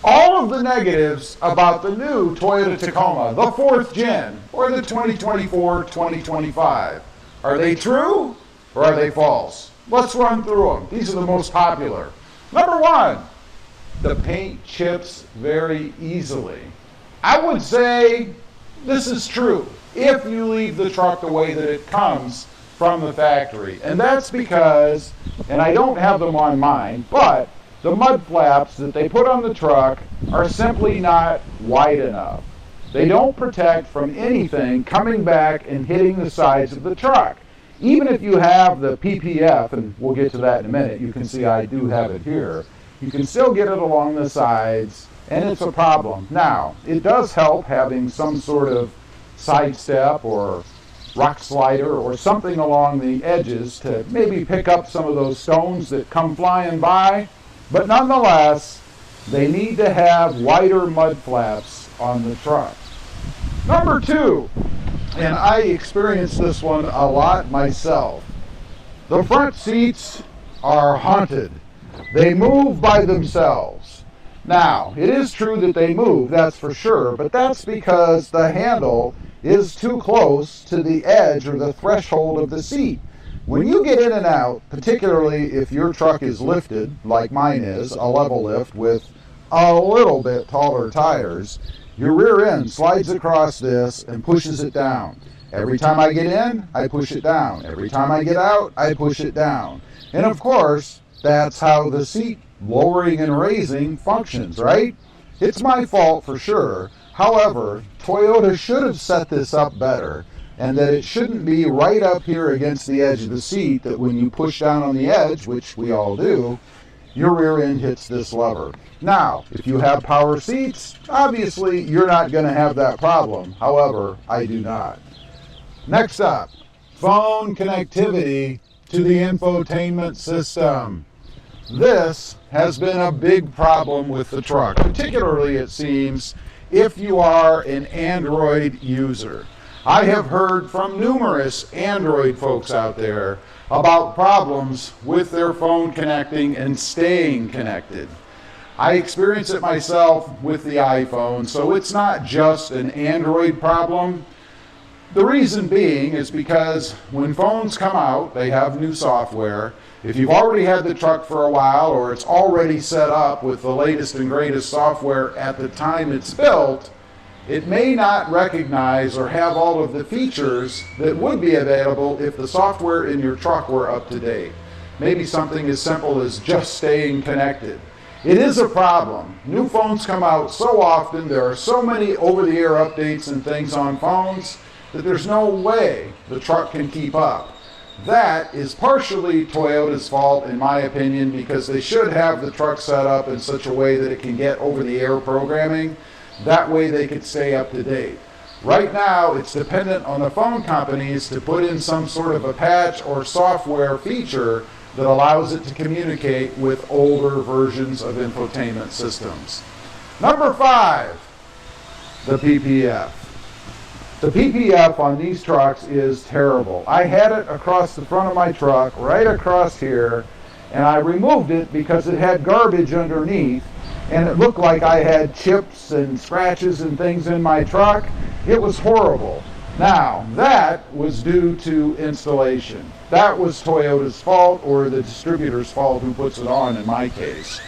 all of the negatives about the new Toyota Tacoma, the 4th gen, or the 2024-2025. Are they true or are they false? Let's run through them. These are the most popular. Number 1, the paint chips very easily. I would say this is true if you leave the truck the way that it comes from the factory. And that's because, and I don't have them on mine, but the mud flaps that they put on the truck are simply not wide enough. They don't protect from anything coming back and hitting the sides of the truck. Even if you have the PPF, and we'll get to that in a minute, you can see I do have it here, you can still get it along the sides, and it's a problem. Now, it does help having some sort of side step or rock slider or something along the edges to maybe pick up some of those stones that come flying by. But nonetheless, they need to have wider mud flaps on the truck. Number 2, and I experienced this one a lot myself, the front seats are haunted. They move by themselves. Now, it is true that they move, that's for sure, but that's because the handle is too close to the edge or the threshold of the seat. When you get in and out, particularly if your truck is lifted, like mine is, a level lift with a little bit taller tires, your rear end slides across this and pushes it down. Every time I get in, I push it down. Every time I get out, I push it down. And of course, that's how the seat lowering and raising functions, right? It's my fault for sure. However, Toyota should have set this up better, and that it shouldn't be right up here against the edge of the seat that when you push down on the edge, which we all do, your rear end hits this lever. Now, if you have power seats, obviously you're not going to have that problem. However, I do not. Next up, phone connectivity to the infotainment system. This has been a big problem with the truck, particularly it seems if you are an Android user. I have heard from numerous Android folks out there about problems with their phone connecting and staying connected. I experience it myself with the iPhone, so it's not just an Android problem. The reason being is because when phones come out, they have new software. If you've already had the truck for a while or it's already set up with the latest and greatest software at the time it's built, it may not recognize or have all of the features that would be available if the software in your truck were up to date. Maybe something as simple as just staying connected. It is a problem. New phones come out so often, there are so many over-the-air updates and things on phones that there's no way the truck can keep up. That is partially Toyota's fault, in my opinion, because they should have the truck set up in such a way that it can get over-the-air programming. That way they could stay up to date. Right now, it's dependent on the phone companies to put in some sort of a patch or software feature that allows it to communicate with older versions of infotainment systems. Number 5, the PPF. The PPF on these trucks is terrible. I had it across the front of my truck, right across here, and I removed it because it had garbage underneath, and it looked like I had chips and scratches and things in my truck. It was horrible. Now, that was due to installation. That was Toyota's fault, or the distributor's fault who puts it on in my case.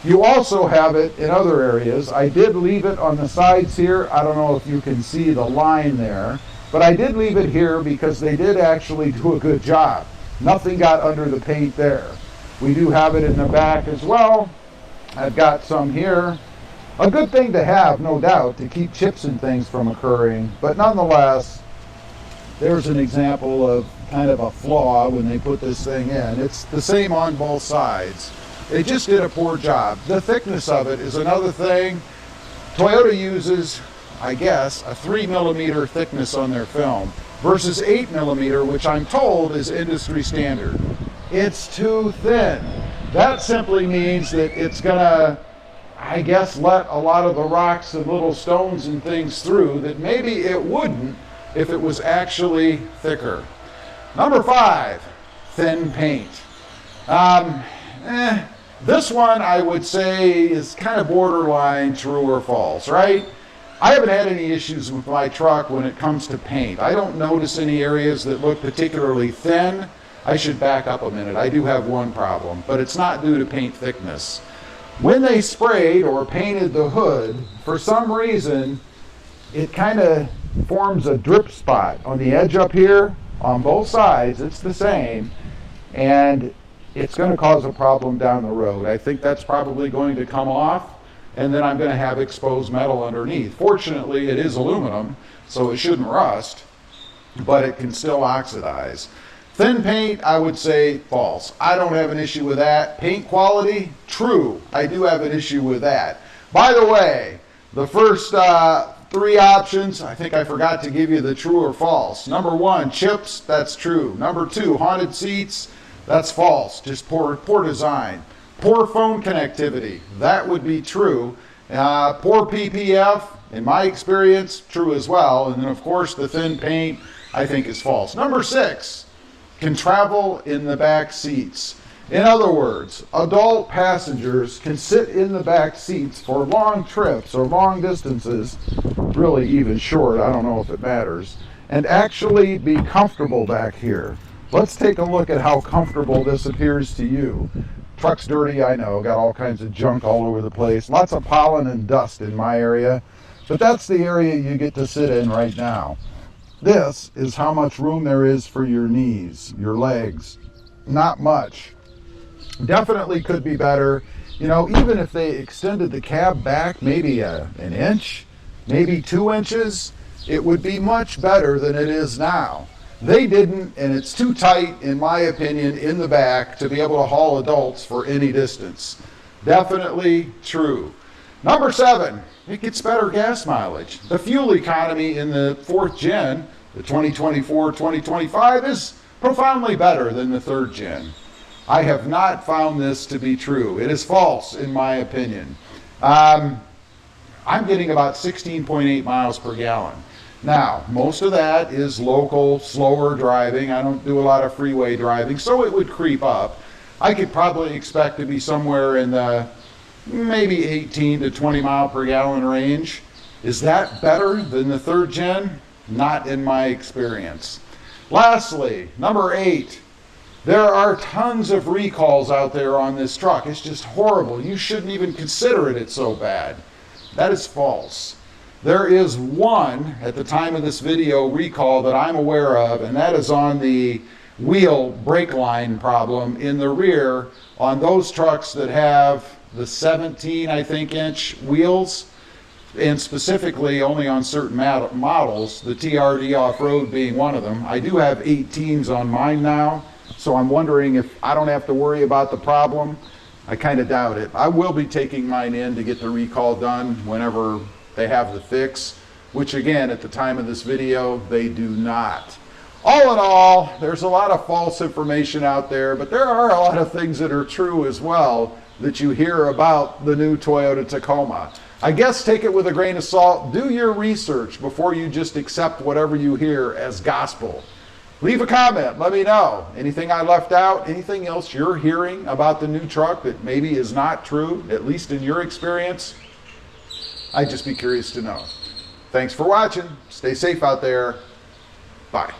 You also have it in other areas. I did leave it on the sides here. I don't know if you can see the line there, but I did leave it here because they did actually do a good job. Nothing got under the paint there. We do have it in the back as well. I've got some here. A good thing to have, no doubt, to keep chips and things from occurring, but nonetheless, there's an example of kind of a flaw when they put this thing in. It's the same on both sides. They just did a poor job. The thickness of it is another thing. Toyota uses, I guess, a 3mm thickness on their film versus 8mm, which I'm told is industry standard. It's too thin. That simply means that it's gonna, I guess, let a lot of the rocks and little stones and things through that maybe it wouldn't if it was actually thicker. Number 5, thin paint. This one I would say is kind of borderline true or false, right? I haven't had any issues with my truck when it comes to paint. I don't notice any areas that look particularly thin. I should back up a minute. I do have one problem, but it's not due to paint thickness. When they sprayed or painted the hood, for some reason, it kind of forms a drip spot on the edge up here. On both sides, it's the same, and it's going to cause a problem down the road. I think that's probably going to come off, and then I'm going to have exposed metal underneath. Fortunately, it is aluminum, so it shouldn't rust, but it can still oxidize. Thin paint, I would say false. I don't have an issue with that. Paint quality, true. I do have an issue with that. By the way, the first three options, I think I forgot to give you the true or false. Number one, chips, that's true. Number two, haunted seats, that's false. Just poor design. Poor phone connectivity, that would be true. Poor PPF, in my experience, true as well. And then of course the thin paint, I think is false. Number six, can travel in the back seats. In other words, adult passengers can sit in the back seats for long trips or long distances, really even short, I don't know if it matters, and actually be comfortable back here. Let's take a look at how comfortable this appears to you. Truck's dirty, I know, got all kinds of junk all over the place, lots of pollen and dust in my area, but that's the area you get to sit in right now. This is how much room there is for your knees, your legs. Not much. Definitely could be better. You know, even if they extended the cab back maybe an inch, maybe 2 inches, it would be much better than it is now. They didn't, and it's too tight, in my opinion, in the back to be able to haul adults for any distance. Definitely true. Number 7, it gets better gas mileage. The fuel economy in the 4th gen, the 2024-2025, is profoundly better than the 3rd gen. I have not found this to be true. It is false, in my opinion. I'm getting about 16.8 miles per gallon. Now, most of that is local, slower driving. I don't do a lot of freeway driving, so it would creep up. I could probably expect to be somewhere in the maybe 18 to 20 mile per gallon range. Is that better than the 3rd gen? Not in my experience. Lastly, number 8. There are tons of recalls out there on this truck. It's just horrible. You shouldn't even consider it. It's so bad. That is false. There is one, at the time of this video, recall that I'm aware of, and that is on the wheel brake line problem in the rear on those trucks that have the 17, I think, inch wheels, and specifically only on certain models, the TRD off-road being one of them. I do have 18s on mine now, so I'm wondering if I don't have to worry about the problem. I kind of doubt it. I will be taking mine in to get the recall done whenever they have the fix, which again, at the time of this video, they do not. All in all, there's a lot of false information out there, but there are a lot of things that are true as well that you hear about the new Toyota Tacoma. I guess take it with a grain of salt. Do your research before you just accept whatever you hear as gospel. Leave a comment, let me know. Anything I left out, anything else you're hearing about the new truck that maybe is not true, at least in your experience? I'd just be curious to know. Thanks for watching. Stay safe out there. Bye.